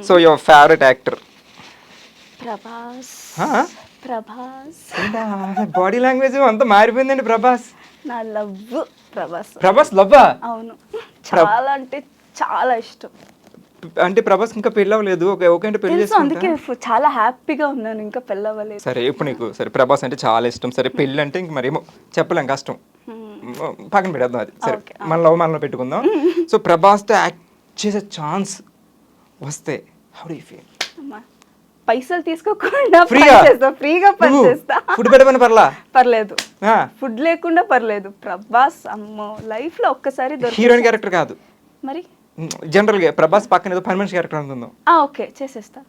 So your favourite actor? Prabhas. Prabhas body language అంతా మారిపోయిందండి. ప్రభాస్ నా love. Prabhas. Prabhas లవ్వా? అవును, చాలా అంటే చాలా ఇష్టం. అంటే ప్రభాస్ ఇంకా పెళ్ళి అవ్వలేదు. ఓకే అంటే పెళ్లి తెలుసు, అందుకే చాలా హ్యాపీగా ఉన్నాను, ఇంకా పెళ్ళవ్వలేదు. సరే ఇప్పుడు నీకు సరే ప్రభాస్ అంటే చాలా ఇష్టం. సరే పెళ్ళి అంటే ఇంక మరేమో చెప్పలేం, కష్టం, పక్కన పెడదాం అది. సరే మన లవ్ మనలో పెట్టుకుందాం. సో ప్రభాస్తో యాక్ట్ చేసే ఛాన్స్ వస్తే హౌ డు యు ఫీల్? పైసలు తీసుకోకుండా ఫ్రీగా పనిచేస్తా. ఫుడ్ పెట్టమని పర్లేదు, ఫుడ్ లేకుండా పర్లేదు. ప్రభాస్ అమ్మో లైఫ్ లో ఒక్కసారి హీరోయిన్ క్యారెక్టర్ కాదు, మరి జనరల్ గా ప్రభాస్ పక్కన ఏదో పర్మనెంట్ క్యారెక్టర్ అనుకుందాం. ఓకే చేసేస్తా,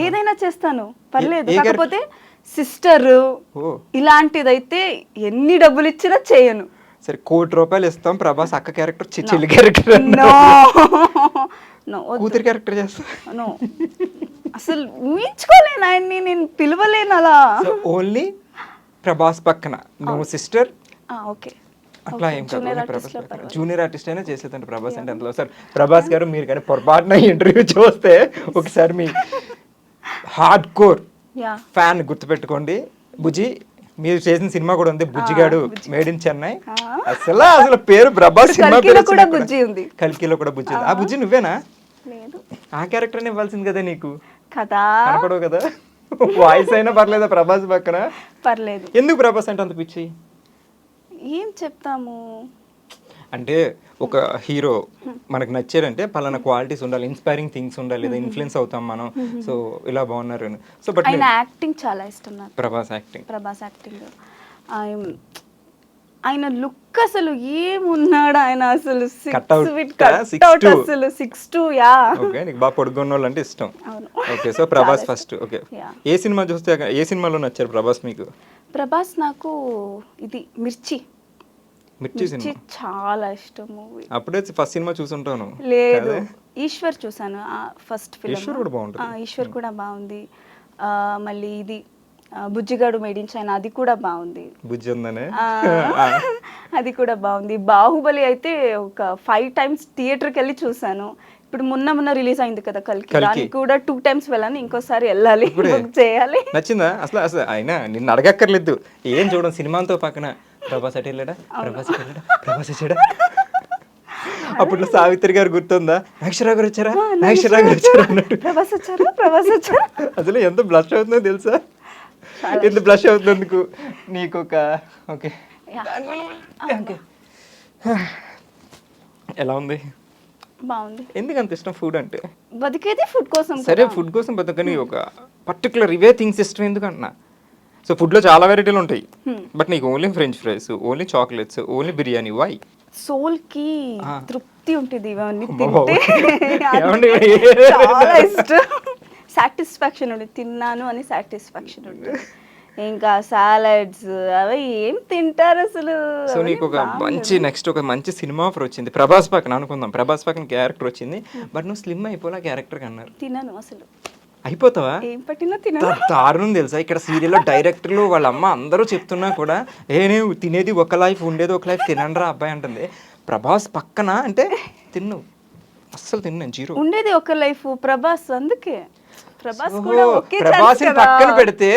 ఏదైనా చేస్తాను, పర్లేదు. కాకపోతే సిస్టర్ ఇలాంటిదైతే ఎన్ని డబ్బులు ఇచ్చినా చేయను. సరే ₹1,00,00,000 ఇస్తాం, ప్రభాస్ అక్క క్యారెక్టర్ చెల్లి క్యారెక్టర్ కూతురు క్యారెక్టర్ చేస్తా. అసలు ఊహించుకోలేను ఆయన్ని, నేను పిలవలేను అలా. ఓన్లీ ప్రభాస్ పక్కన నో సిస్టర్. ఓకే అట్లా ఏం కాదు, జూనియర్ ఆర్టిస్ట్ అయినా చేసేదండి ప్రభాస్ అంటే అందులో. సార్ ప్రభాస్ గారు మీరు కానీ పొరపాటున ఇంటర్వ్యూ చూస్తే ఒకసారి మీ హార్డ్ కోర్ ఫ్యాన్ గుర్తుపెట్టుకోండి. బుజ్జి మీరు చేసిన సినిమా కూడా ఉంది, బుజ్జిగాడు మేడ్ ఇన్ చెన్నై. అసలు పేరు ప్రభాస్ సినిమా పేరు కల్కిలో కూడా బుజ్జి. ఆ బుజ్జి నువ్వేనా? ఆ క్యారెక్టర్ ఇవ్వాల్సింది కదా నీకు, కదా కనపడవు కదా. వాయిస్ అయినా పర్లేదా ప్రభాస్ పక్కన? పర్లేదు. ఎందుకు ప్రభాస్ అంటే అంత పిచ్చి? ఏం చెప్తాము అంటే ఒక హీరో మనకు నచ్చారంటే పలానా క్వాలిటీస్ ఉండాలి, ఇన్స్పైరింగ్ థింగ్స్ ఉండాలి, లేదా ఇన్ఫ్లుయెన్స్ అవుతాం మనం. సో ఇలా బాగున్నారు అని. సో బట్ ఆయన యాక్టింగ్ చాలా ఇష్టం నాకు. ప్రభాస్ యాక్టింగ్ ఆయన లుక్ అసలు ఏమున్నాడు ఆయన, అసలు అసలు 6'2". ఓకే నీకు బాగా పొడుగున్న వాళ్ళు అంటే ఇష్టం. Okay so Prabhas first. Okay ఏ సినిమా చూస్తే ఏ సినిమాలో నచ్చారు ప్రభాస్ మీకు? ప్రభాస్ నాకు ఇది మిర్చి సినిమా చాలా ఇష్టం మూవీ. అప్పుడే ఫస్ట్ సినిమా చూసుంటాను. లేదు ఈశ్వర్ చూసాను ఫస్ట్ ఫిల్మ్. ఈశ్వర్ కూడా బాగుంది. మళ్ళీ ఇది బుజ్జిగాడు మేడ్ ఇన్ చైనా, అది కూడా బాగుంది. బుజ్జి ఉందనే అది కూడా బాగుంది. బాహుబలి అయితే ఒక 5 times థియేటర్కి వెళ్ళి చూసాను. ఇప్పుడు మొన్న రిలీజ్ అయింది కదా కల్కి, దానికి కూడా 2 times వెళ్ళాను. ఇంకోసారి వెళ్ళాలి, బుక్ చేయాలి. నచ్చిందా అసలు? ఆయన నిన్ను అడగక్కర్లేదు, ఏం చూడండి సినిమాలతో పక్కన ప్రభాస్ అటు వెళ్ళాడా, ప్రభాస్ వచ్చాడా. అప్పట్లో సావిత్రి గారు గుర్తుందా, నాగేశ్వరరావు గారు వచ్చారా, నాగేశ్వరరావు గారు వచ్చారా అన్నట్టు ప్రభాస్ వచ్చారు. అసలు ఎంత బ్లష్ అవుతుందో తెలుసా? ఎంత బ్లష్ అవుతున్నందుకు నీకు ఒక ఓకే ఎలా ఉంది? బాగుంది. ఎందుకు అంత ఇష్టం ఫుడ్ అంటే? బతికేది ఫుడ్ కోసం. సరే ఫుడ్ కోసం బతకని ఒక పర్టికులర్ ఇవే థింగ్స్ ఇష్టం ఎందుకు అంటున్నా? సో ఫుడ్లో చాలా వెరైటీలు ఉంటాయి, బట్ నీకు only French fries, only chocolates, only biryani. Why? సోల్కి తృప్తి ఉంటుంది ఇవన్నీ తింటే, చాలా ఇష్టం. సాటిస్ఫాక్షన్ ఉంటుంది, తిన్నాను అని సాటిస్ఫాక్షన్ ఉంటుంది. ఇంకా సాలడ్స్ అవి ఏం తింటారు అసలు. సో నీకు ఒక నెక్స్ట్ ఒక మంచి సినిమా ఆఫర్ వచ్చింది ప్రభాస్ పక్కన అనుకుందాం, ప్రభాస్ పక్కన క్యారెక్టర్ వచ్చింది, బట్ నువ్వు స్లిమ్ అయిపోలే క్యారెక్టర్ అన్నారు. తినను అసలు. అయిపోతావా? ఏం పట్టినా తినను. దారుణం తెలుసా, ఇక్కడ సీరియల్లో డైరెక్టర్లు వాళ్ళ అమ్మ అందరూ చెప్తున్నా కూడా నువ్వు తినేది ఒక లైఫ్, ఉండేది ఒక లైఫ్, తినండిరా అబ్బాయి అంటుంది. ప్రభాస్ పక్కన అంటే తిన్ను, అస్సలు తిన్నాను, జీరో. ఉండేది ఒక లైఫ్ ప్రభాస్, అందుకే ప్రభాస్ కూడా ప్రభాస్ పక్కన పెడితే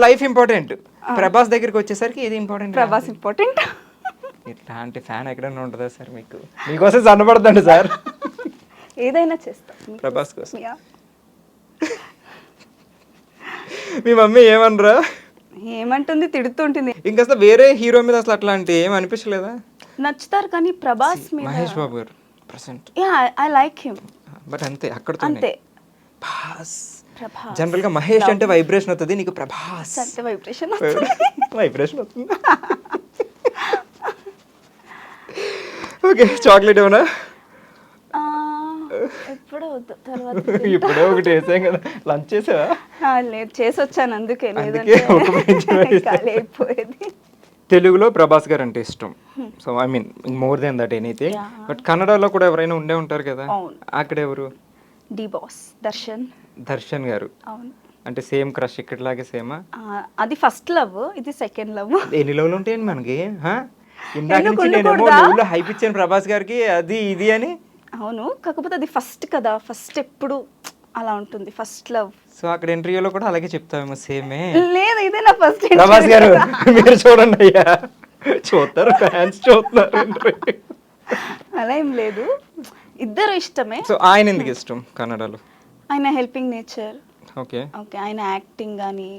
లైఫ్ ఇంపార్టెంట్, ప్రభాస్ దగ్గరికి వచ్చేసరికి ఏది ఇంపార్టెంట్? ప్రభాస్ ఇంపార్టెంట్. ఇట్లాంటి ఫ్యాన్ ఎక్కడైనా ఉంటుందా సార్ మీకు? మీకోసం సన్నపడదండి సార్, ఏదైనా చేస్తాం ప్రభాస్ కోసం. మీ మమ్మీ ఏమనరా? ఏమంటుంది, తిడుతుంటుంది. ఇంకా అసలు వేరే హీరో మీద అసలు అట్లాంటి ఏం అనిపించలేదా? నచ్చుతారు కానీ ప్రభాస్ మీద. మహేష్ బాబు గారు present, I like him, but అంతే అక్కడతో అంతే. జనరల్ గా మహేష్ అంటే వైబ్రేషన్ అవుతుంది, నీకు ప్రభాస్ అంటే వైబ్రేషన్ అవుతుంది. ఓకే చాక్లెట్ ఏమన్నా? ఇప్పుడే ఒకటి వేసాం కదా, లంచ్ చేసావా? లేదు చేసి వచ్చాను, అందుకే అయిపోయేది. తెలుగులో ప్రభాస్ గారు అంటే ఇష్టం, so I mean more than that anything. But కన్నడలో కూడా ఎవరైనా ఉండే ఉంటారు కదా, అక్కడ ఎవరు? డి బాస్ దర్శన్ గారు. అంటే సేమ్ క్రష్ ఇక్కడలాగే సేమా? అది ఫస్ట్ లవ్, ఇది సెకండ్ లవ్. ఎన్ని లవ్లు ఉంటాయండి మనకి? ఇందాక నుంచి నేనేమో హైప్ ఇచ్చాను ప్రభాస్ గారికి అది ఇది అని. అవును, కాకపోతే అది ఫస్ట్ కదా, ఫస్ట్ ఎప్పుడు అలా ఉంటుంది ఫస్ట్ లవ్. సో అక్కడ ఇంటర్వ్యూలో కూడా అలాగే చెప్తామేమో సేమే. లేదు, ఇదే నా ఫస్ట్ ప్రభాస్ గారు మీరు చూడండి అయ్యా, చూస్తారు ఫ్యాన్స్ చూస్తున్నారు ఇంటర్వ్యూ. అలా ఏం లేదు, ఇద్దరు ఇష్టమే. సో ఆయన ఎందుకు ఇష్టం కన్నడలో? ఆయన హెల్పింగ్ నేచర్, ఓకే ఓకే, ఆయన యాక్టింగ్ కానీ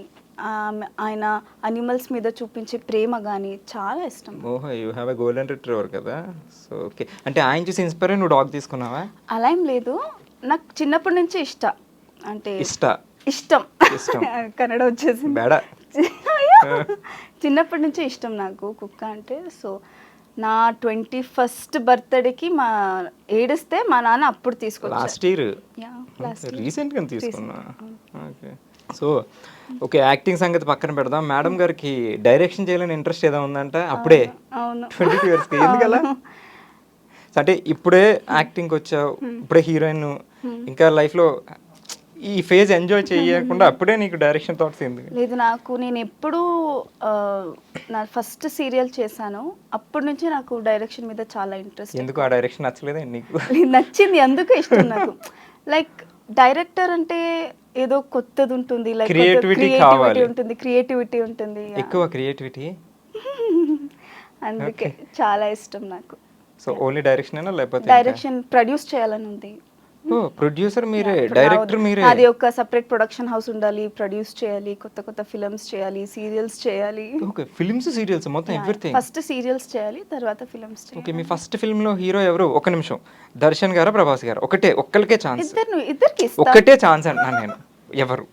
ఆయన అనిమల్స్ మీద చూపించే ప్రేమ కానీ చాలా ఇష్టం. ఓహో, you have a golden retriever కదా. సో ఓకే, అంటే ఆయన చూసి ఇన్స్పైర్ నువ్వు డాగ్ తీసుకున్నావా? అలా ఏం లేదు, నాకు చిన్నప్పటి నుంచి ఇష్టం కన్నడ వచ్చేసి బేడ చిన్నప్పటి నుంచి ఇష్టం నాకు కుక్క అంటే. సో నా 21st బర్త్డేకి మా ఏడిస్తే మా నాన్న అప్పుడు తీసుకొచ్చారు. లాస్ట్ ఇయర్ రీసెంట్గా తీసుకున్నా. ఓకే, సో ఓకే, యాక్టింగ్ సంగతి పక్కన పెడదాం. మేడం గారికి డైరెక్షన్ చేయాలని ఇంట్రెస్ట్ ఏదో ఉందంట అప్పుడే 22 yearsకి. ఎందుకలా? అంటే ఇప్పుడే యాక్టింగ్కి వచ్చావు, ఇప్పుడే హీరోయిన్, ఇంకా లైఫ్లో ఈ ఫేజ్ ఎంజాయ్ చేయకుండా అప్పుడే నీకు డైరెక్షన్ థాట్స్ ఎందుకు? లేదు, నేను ఎప్పుడు నా ఫస్ట్ సీరియల్ చేశాను అప్పటి నుంచి నాకు డైరెక్షన్ మీద చాలా ఇంట్రెస్ట్. ఎందుకు ఆ డైరెక్షన్ నచ్చలేదా నీకు? నచ్చింది, అందుకే ఇష్టం నాకు. లైక్ డైరెక్టర్ అంటే ఏదో కొత్తది ఉంటుంది, లైక్ క్రియేటివిటీ ఉంటుంది, ఎక్కువ క్రియేటివిటీ. అందుకే చాలా ఇష్టం నాకు. సో ఓన్లీ డైరెక్షన్ అయినా లేకపోతే డైరెక్షన్ ప్రొడ్యూస్ చేయాలని ఉంది. ఓ ప్రొడ్యూసర్ మీరే, డైరెక్టర్ మీరే. అది ఒక సెపరేట్ ప్రొడక్షన్ హౌస్ ఉండాలి, ప్రొడ్యూస్ చేయాలి, కొత్త ఫిల్మ్స్ చేయాలి, సీరియల్స్ చేయాలి. ఓకే, ఫిల్మ్స్ సీరియల్స్ మొత్తం ఎవ్రీథింగ్. ఫస్ట్ సీరియల్స్ చేయాలి, తర్వాత ఫిల్మ్స్ చేయాలి. ఓకే, మీ ఫస్ట్ ఫిల్మ్ లో హీరో ఎవరు? ఒక నిమిషం, దర్శన్ గారా ప్రభాస్ గారు? ఒక్కరికే ఛాన్స్, ఇద్దరికి ఒక్కటే ఛాన్స్ అంటున్నాను నేను. ఎవరు?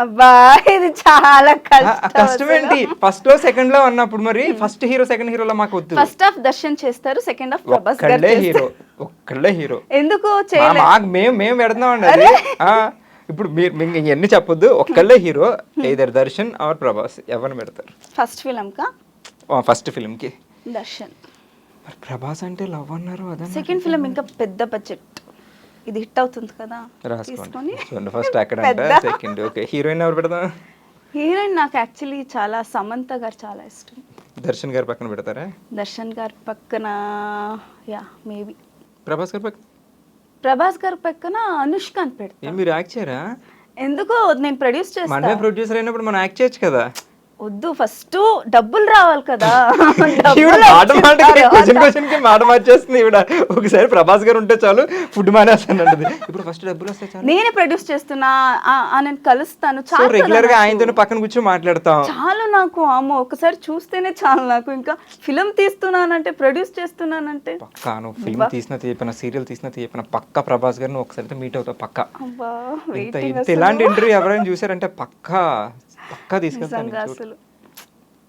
అబ్బా ఇది చాలా కష్టం ఏంటి? ఫస్ట్ లో సెకండ్ లో అన్నప్పుడు మరి ఫస్ట్ హీరో సెకండ్ హీరోలో మాకు వద్దు. ఫస్ట్ హాఫ్ దర్శన్ చేస్తారు, సెకండ్ హాఫ్ ప్రభాస్ గారు హీరో. ఒక్కళ్ళే హీరో ఎందుకు మేము పెడదాం అండి అది. ఇప్పుడు మీరు ఎన్ని చెప్పొద్దు, ఒక్కళ్ళే hero, either Darshan or Prabhas, ఎవరిని పెడతారు ఫస్ట్ ఫిల్మ్ కా? ఫస్ట్ ఫిల్మ్ కి దర్శన్. మరి ప్రభాస్ అంటే లవ్ అన్నారు, అదే సెకండ్ ఫిల్మ్ ఇంకా పెద్ద బడ్జెట్, ఇది హిట్ అవుతుంది కదా, రాసుకోండి. ఫస్ట్ అక్కడ సెకండ్. ఓకే, హీరోయిన్ ఎవరు పెడదాం? హీరోయిన్ నాకు యాక్చువల్లీ చాలా సమంత గారు చాలా ఇష్టం. దర్శన్ గారి పక్కన పెడతారా? దర్శన్ గారి పక్కన యా మేబీ. ప్రభాస్ గారి పక్కన? ప్రభాస్ గారి పక్కన అనుష్కాన్ పెడతా. మీరు యాక్ట్ చేయరా? ఎందుకు, నేను ప్రొడ్యూస్ చేస్తాను. మనమే ప్రొడ్యూసర్ అయినప్పుడు మనం యాక్ట్ చేయొచ్చు కదా. వద్దు, ఫస్ట్ డబ్బులు రావాలి కదా. క్వశ్చన్ కి మాట మార్చేస్తుంది ఈవిడ. ఒకసారి ప్రభాస్ గారు ఉంటే చాలు ఫుడ్ మానేస్తాను. ఇప్పుడు ఫస్ట్ డబ్బులు వస్తే చాలు, నేనే ప్రొడ్యూస్ చేస్తున్నా, నేను కలుస్తాను, చాలు. రెగ్యులర్ గా ఆయనతో పక్కన కూర్చొని మాట్లాడతాం చాలు నాకు. అమ్మో ఒకసారి చూస్తేనే చాలు నాకు. ఇంకా ఫిల్మ్ తీస్తున్నానంటే, ప్రొడ్యూస్ చేస్తున్నానంటే పక్కా. నువ్వు ఫిల్మ్ తీసిన తీయపన, సీరియల్ తీసిన తీయపన, పక్కా ప్రభాస్ గారిని ఒకసారి మీట్ అవుతావు పక్కా. ఇలాంటి ఇంటర్వ్యూ ఎవరైనా చూసారంటే పక్కా తీసుకెళ్తాను.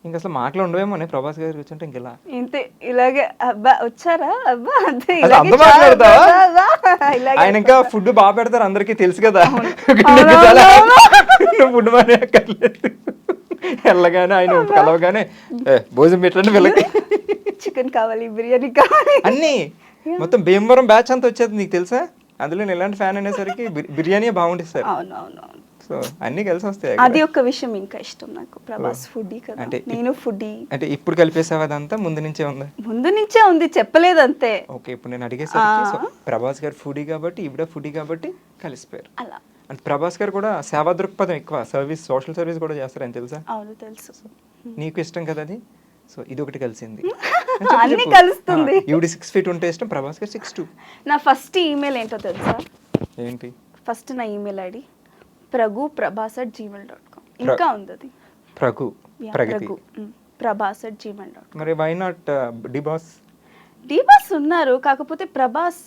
ఇంకా అసలు మాటలు ఉండవేమో ప్రభాస్ గారు కూర్చుంటే ఇంకెలా ఇంతే, ఇలాగే అబ్బా వచ్చారా అబ్బా అంతే. ఆయన ఇంకా ఫుడ్ బాగా పెడతారు, అందరికి తెలుసు కదా. నువ్వు ఫుడ్ బాగా అక్కర్లేదు, వెళ్ళగానే ఆయన కలవగానే భోజనం పెట్టండి వీళ్ళకి, చికెన్ కావాలి, బిర్యానీ కావాలి, అన్ని మొత్తం భీమవరం బ్యాచ్ అంతా వచ్చేది. నీకు తెలుసా? అందులో నేను ఎలాంటి ఫ్యాన్ అనేసరికి బిర్యానీ బాగుంటుంది సార్. అవునవునవును, సో అన్ని కలిసి వస్తాయి. అది ఒక విషయం ఇంకా ఇష్టం నాకు. ప్రభాస్ ఫుడీ కదా, అంటే నేను ఫుడీ. అంటే ఇప్పుడు కలిపేసావు అదంతా? ముందు నుంచే ఉంది? ముందు నుంచే ఉంది, చెప్పలేదు అంతే. ఓకే, ఇప్పుడు నేను అడిగేసరికి ప్రభాస్ గారు ఫుడీ కాబట్టి, ఈవిడ ఫుడీ కాబట్టి కలిసిపోయారు అలా. అంటే ప్రభాస్ గారు కూడా సేవా దృక్పథం ఎక్కువ, సర్వీస్, సోషల్ సర్వీస్ కూడా చేస్తారని తెలుసా? అవును తెలుసు. నీకు ఇష్టం కదా అది. సో ఇది ఒకటి కలిసింది, అన్ని కలుస్తుంది. ఈవిడ 6 feet ఉంటే ఇష్టం, ప్రభాస్ గారు 6'2". నా ఫస్ట్ ఈమెయిల్ ఏంటో తెలుసా? ఏంటి? ఫస్ట్ నా ఈమెయిల్ ఐడి pragu@gmail.com. ఇంకా ఉంది అది, ప్రభాస్@gmail.com. మరి వై నాట్ డిబాస్? డిబాస్ ఉన్నారు, కాకపోతే ప్రభాస్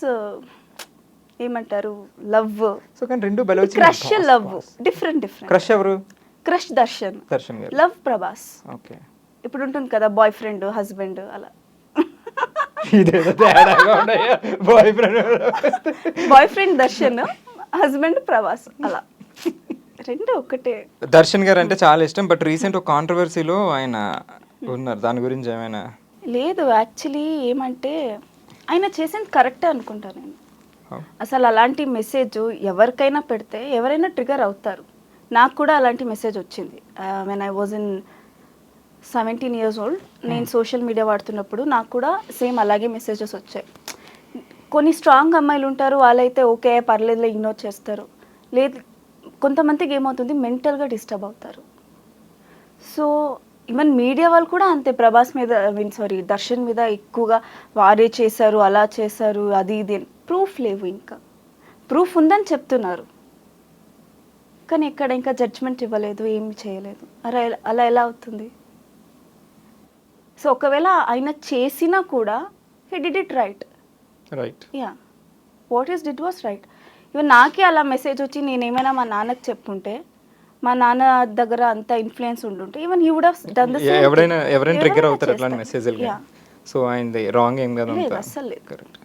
ఏమంటారు లవ్. సో కానీ రెండు బలవచ్చు. Crush love different. క్రష్ ఎవరు? Crush Darshan garu, love Prabhas. Okay, ఇప్పుడు ఉంటుంది కదా బాయ్ ఫ్రెండ్ హస్బెండ్ అలా. Boyfriend Darshan, husband Prabhas, అలా రెండు ఒకటే. దర్శన్ గారు అంటే చాలా ఇష్టం, బట్ రీసెంట్ ఒక కాంట్రవర్సీలో ఆయన ఉన్నారు, దాని గురించి ఏమైనా? లేదు, యాక్చువల్లీ ఏమంటే ఆయన చేసింది కరెక్టే అనుకుంటా నేను. అసలు అలాంటి మెసేజ్ ఎవరికైనా పెడితే ఎవరైనా ట్రిగర్ అవుతారు. నాకు కూడా అలాంటి మెసేజ్ వచ్చింది when I was in 17 years old. నేను సోషల్ మీడియా వాడుతున్నప్పుడు నాకు కూడా సేమ్ అలాగే మెసేజెస్ వచ్చాయి. కొన్ని స్ట్రాంగ్ అమ్మాయిలు ఉంటారు, వాళ్ళైతే ఓకే పర్లేదులే ఇగ్నోర్ చేస్తారు. లేదు, కొంతమందికి ఏమవుతుంది మెంటల్గా డిస్టర్బ్ అవుతారు. సో ఈవెన్ మీడియా వాళ్ళు కూడా అంతే, ప్రభాస్ మీద సారీ దర్శన్ మీద ఎక్కువగా వారే చేశారు, అలా చేశారు, అది ఇది ప్రూఫ్ లేవు, ఇంకా ప్రూఫ్ ఉందని చెప్తున్నారు కానీ ఇక్కడ ఇంకా జడ్జ్మెంట్ ఇవ్వలేదు, ఏమి చేయలేదు. అలా ఎలా అవుతుంది? సో ఒకవేళ ఆయన చేసినా కూడా he did it right. Yeah, what is did was right. Even నాకే అలా మెసేజ్ వచ్చి నేనేమైనా మా నాన్నకి చెప్పుంటే, మా నాన్న దగ్గర అంత ఇన్ఫ్లుయెన్స్ ఉండుంటే even he would have done the same. ఎవరైనా ట్రిగ్గర్ అవుతారు అట్లాంటి మెసేజ్లు. సో ఆయనది రాంగ్ ఏం కదా, అస్సలు లేదు. కరెక్ట్.